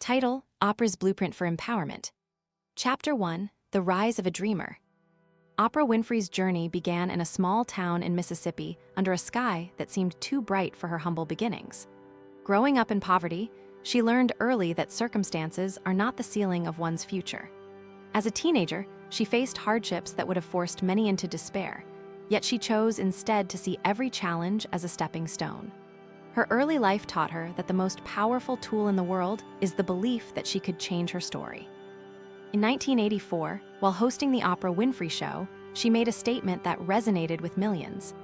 Title: Oprah's Blueprint for Empowerment. Chapter 1: The Rise of a Dreamer. Oprah Winfrey's journey began in a small town in Mississippi under a sky that seemed too bright for her humble beginnings. Growing up in poverty, she learned early that circumstances are not the ceiling of one's future. As a teenager, she faced hardships that would have forced many into despair, yet she chose instead to see every challenge as a stepping stone. Her early life taught her that the most powerful tool in the world is the belief that she could change her story. In 1984, while hosting the Oprah Winfrey Show, she made a statement that resonated with millions.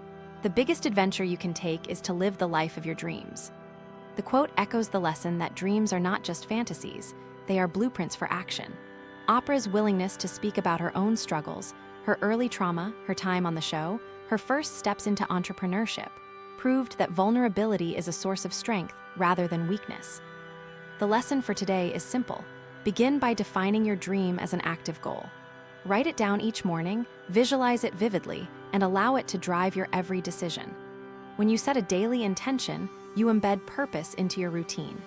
"The biggest adventure you can take is to live the life of your dreams." The quote echoes the lesson that dreams are not just fantasies, they are blueprints for action. Oprah's willingness to speak about her own struggles, her early trauma, her time on the show, her first steps into entrepreneurship, proved that vulnerability is a source of strength rather than weakness. The lesson for today is simple. Begin by defining your dream as an active goal. Write it down each morning, visualize it vividly, and allow it to drive your every decision. When you set a daily intention, you embed purpose into your routine.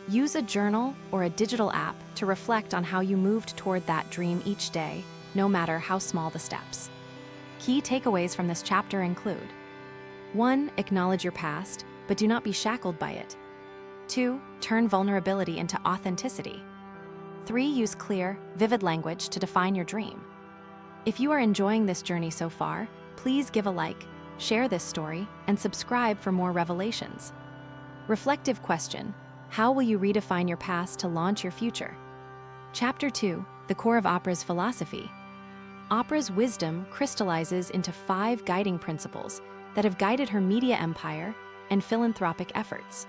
Use a journal or a digital app to reflect on how you moved toward that dream each day, no matter how small the steps. Key takeaways from this chapter include: 1. Acknowledge your past, but do not be shackled by it. 2. Turn vulnerability into authenticity. 3. Use clear, vivid language to define your dream. If you are enjoying this journey so far, please give a like, share this story, and subscribe for more revelations. Reflective question: how will you redefine your past to launch your future? Chapter 2: The Core of Oprah's Philosophy. Oprah's wisdom crystallizes into 5 guiding principles that have guided her media empire and philanthropic efforts.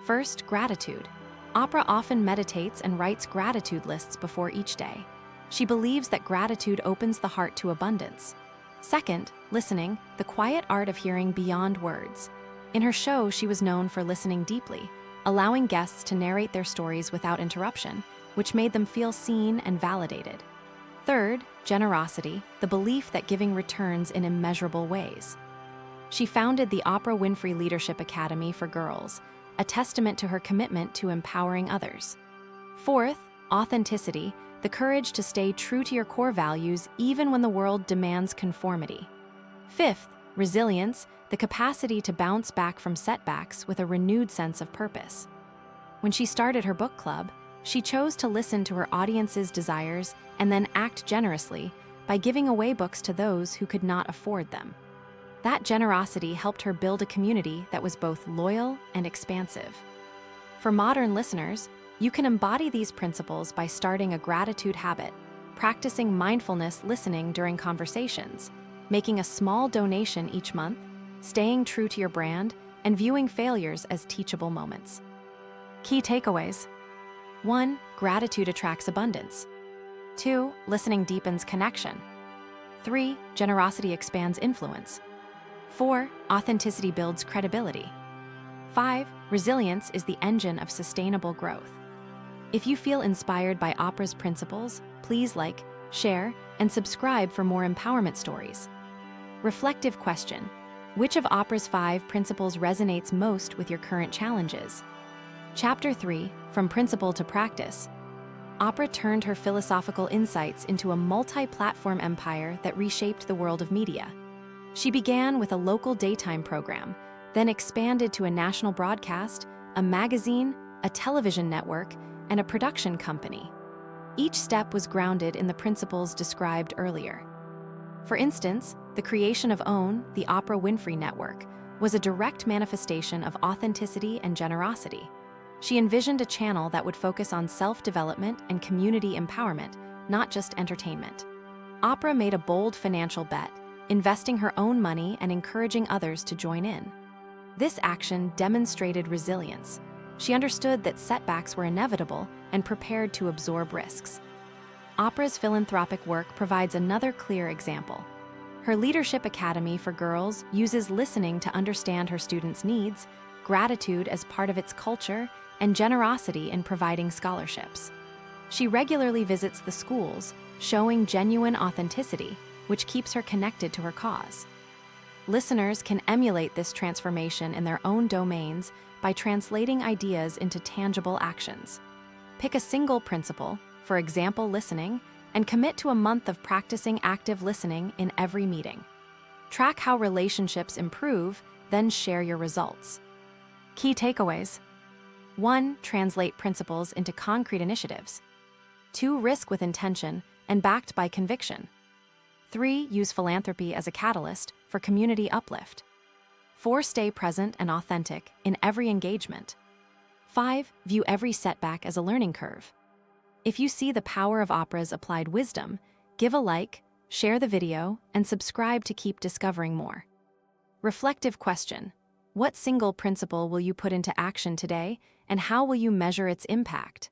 First, gratitude. Oprah often meditates and writes gratitude lists before each day. She believes that gratitude opens the heart to abundance. Second, listening, the quiet art of hearing beyond words. In her show, she was known for listening deeply, allowing guests to narrate their stories without interruption, which made them feel seen and validated. Third, generosity, the belief that giving returns in immeasurable ways. She founded the Oprah Winfrey Leadership Academy for Girls, a testament to her commitment to empowering others. Fourth, authenticity, the courage to stay true to your core values even when the world demands conformity. Fifth, resilience, the capacity to bounce back from setbacks with a renewed sense of purpose. When she started her book club, she chose to listen to her audience's desires and then act generously by giving away books to those who could not afford them. That generosity helped her build a community that was both loyal and expansive. For modern listeners, you can embody these principles by starting a gratitude habit, practicing mindfulness listening during conversations, making a small donation each month, staying true to your brand, and viewing failures as teachable moments. Key takeaways: 1. Gratitude attracts abundance. 2. Listening deepens connection. 3. Generosity expands influence. 4. Authenticity builds credibility. 5. Resilience is the engine of sustainable growth. If you feel inspired by Oprah's principles, please like, share, and subscribe for more empowerment stories. Reflective question: which of Oprah's 5 principles resonates most with your current challenges? Chapter 3: From Principle to Practice. Oprah turned her philosophical insights into a multi-platform empire that reshaped the world of media. She began with a local daytime program, then expanded to a national broadcast, a magazine, a television network, and a production company. Each step was grounded in the principles described earlier. For instance, the creation of OWN, the Oprah Winfrey Network, was a direct manifestation of authenticity and generosity. She envisioned a channel that would focus on self-development and community empowerment, not just entertainment. Oprah made a bold financial bet, investing her own money and encouraging others to join in. This action demonstrated resilience. She understood that setbacks were inevitable and prepared to absorb risks. Oprah's philanthropic work provides another clear example. Her Leadership Academy for Girls uses listening to understand her students' needs, gratitude as part of its culture, and generosity in providing scholarships. She regularly visits the schools, showing genuine authenticity, which keeps her connected to her cause. Listeners can emulate this transformation in their own domains by translating ideas into tangible actions. Pick a single principle, for example, listening, and commit to a month of practicing active listening in every meeting. Track how relationships improve, then share your results. Key takeaways. 1. Translate principles into concrete initiatives. 2. Risk with intention and backed by conviction. 3. Use philanthropy as a catalyst for community uplift. 4. Stay present and authentic in every engagement. 5. View every setback as a learning curve. If you see the power of Oprah's applied wisdom, give a like, share the video, and subscribe to keep discovering more. Reflective question. What single principle will you put into action today, and how will you measure its impact?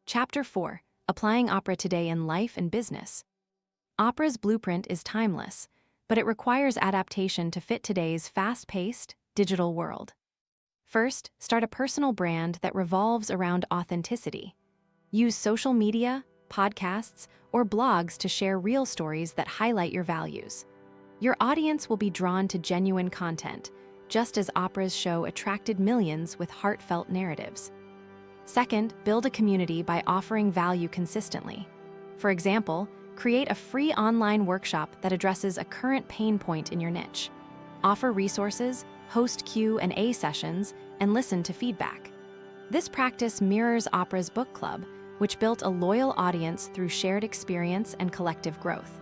Chapter 4. Applying Oprah today in life and business. Oprah's blueprint is timeless, but it requires adaptation to fit today's fast-paced, digital world. First, start a personal brand that revolves around authenticity. Use social media, podcasts, or blogs to share real stories that highlight your values. Your audience will be drawn to genuine content, just as Oprah's show attracted millions with heartfelt narratives. Second, build a community by offering value consistently. For example, create a free online workshop that addresses a current pain point in your niche. Offer resources, host Q&A sessions, and listen to feedback. This practice mirrors Oprah's book club, which built a loyal audience through shared experience and collective growth.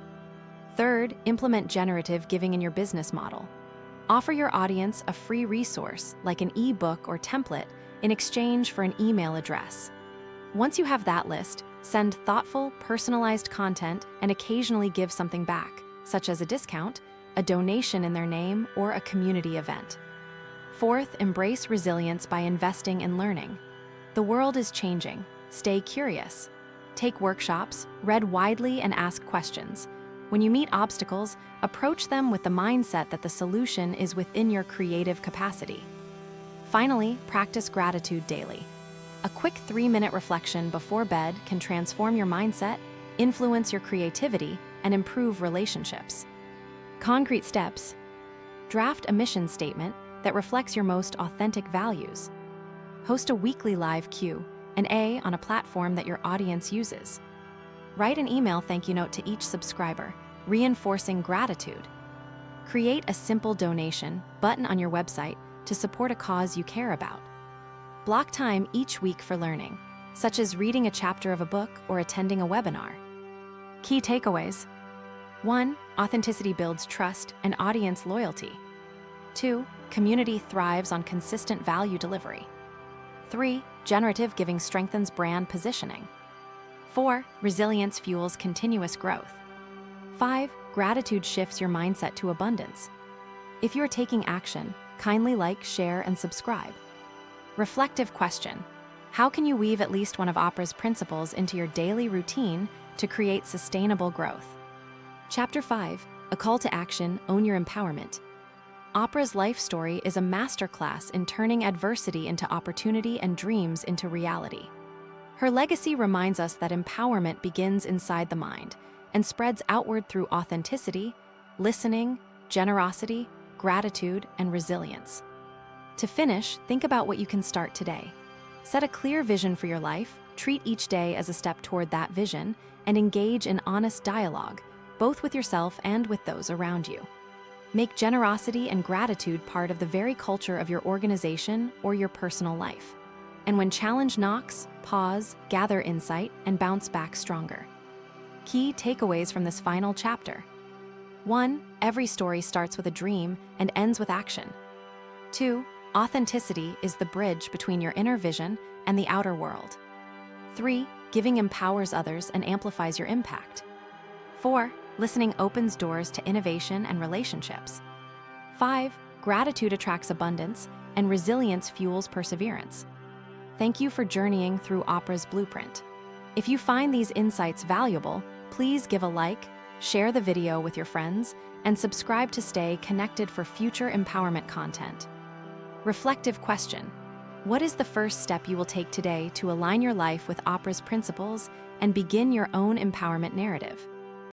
Third, implement generative giving in your business model. Offer your audience a free resource, like an e-book or template, in exchange for an email address. Once you have that list, send thoughtful, personalized content and occasionally give something back, such as a discount, a donation in their name, or a community event. Fourth, embrace resilience by investing in learning. The world is changing. Stay curious. Take workshops, read widely, and ask questions. When you meet obstacles, approach them with the mindset that the solution is within your creative capacity. Finally, practice gratitude daily. A quick 3-minute reflection before bed can transform your mindset, influence your creativity, and improve relationships. Concrete steps. Draft a mission statement that reflects your most authentic values. Host a weekly live Q&A on a platform that your audience uses. Write an email thank you note to each subscriber, reinforcing gratitude. Create a simple donation button on your website to support a cause you care about. Block time each week for learning, such as reading a chapter of a book or attending a webinar. Key takeaways. 1. Authenticity builds trust and audience loyalty. 2. Community thrives on consistent value delivery. 3. Generative giving strengthens brand positioning. 4. Resilience fuels continuous growth. 5. Gratitude shifts your mindset to abundance. If you are taking action, kindly like, share, and subscribe. Reflective question. How can you weave at least one of Oprah's principles into your daily routine to create sustainable growth? Chapter 5. A call to action, own your empowerment. Oprah's life story is a masterclass in turning adversity into opportunity and dreams into reality. Her legacy reminds us that empowerment begins inside the mind and spreads outward through authenticity, listening, generosity, gratitude, and resilience. To finish, think about what you can start today. Set a clear vision for your life, treat each day as a step toward that vision, and engage in honest dialogue, both with yourself and with those around you. Make generosity and gratitude part of the very culture of your organization or your personal life. And when challenge knocks, pause, gather insight, and bounce back stronger. Key takeaways from this final chapter. 1. Every story starts with a dream and ends with action. 2. Authenticity is the bridge between your inner vision and the outer world. 3. Giving empowers others and amplifies your impact. 4. Listening opens doors to innovation and relationships. 5. Gratitude attracts abundance, and resilience fuels perseverance. Thank you for journeying through Oprah's blueprint. If you find these insights valuable, please give a like, share the video with your friends, and subscribe to stay connected for future empowerment content. Reflective question. What is the first step you will take today to align your life with Oprah's principles and begin your own empowerment narrative?